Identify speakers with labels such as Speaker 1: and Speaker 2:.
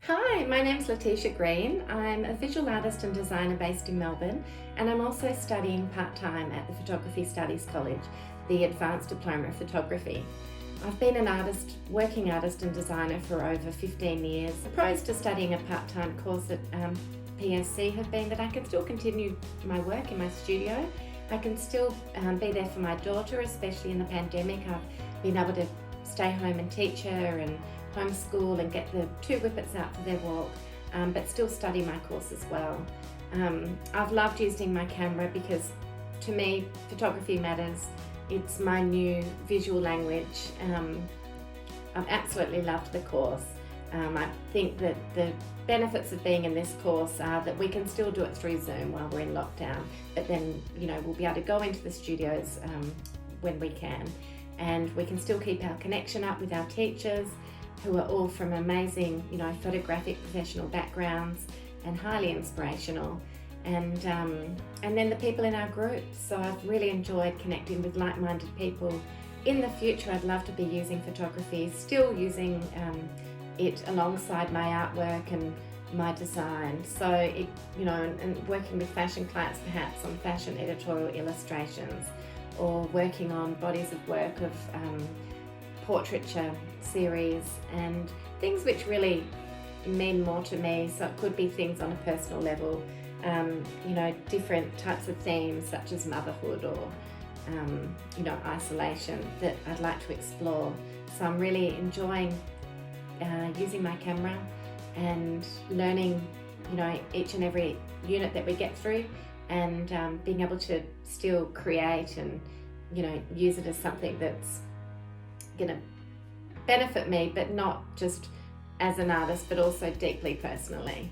Speaker 1: Hi, my name's Letitia Green. I'm a visual artist and designer based in Melbourne, and I'm also studying part-time at the Photography Studies College, the Advanced Diploma of Photography. I've been an artist, working artist and designer for over 15 years. The pros to studying a part-time course at PSC have been that I can still continue my work in my studio. I can still be there for my daughter, especially in the pandemic. I've been able to stay home and teach her and homeschool and get the two whippets out for their walk, but still study my course as well. I've loved using my camera because to me photography matters. It's my new visual language. I've absolutely loved the course. I think that the benefits of being in this course are that we can still do it through Zoom while we're in lockdown, but then we'll be able to go into the studios when we can, and we can still keep our connection up with our teachers, who are all from amazing, photographic professional backgrounds and highly inspirational, and then the people in our group. So I've really enjoyed connecting with like-minded people. In the future, I'd love to be using photography, still using it alongside my artwork and my design. So and working with fashion clients perhaps on fashion editorial illustrations, or working on bodies of work of portraiture series and things which really mean more to me. So it could be things on a personal level, different types of themes such as motherhood or isolation that I'd like to explore. So I'm really enjoying using my camera and learning each and every unit that we get through, and being able to still create and use it as something that's going to benefit me, but not just as an artist, but also deeply personally.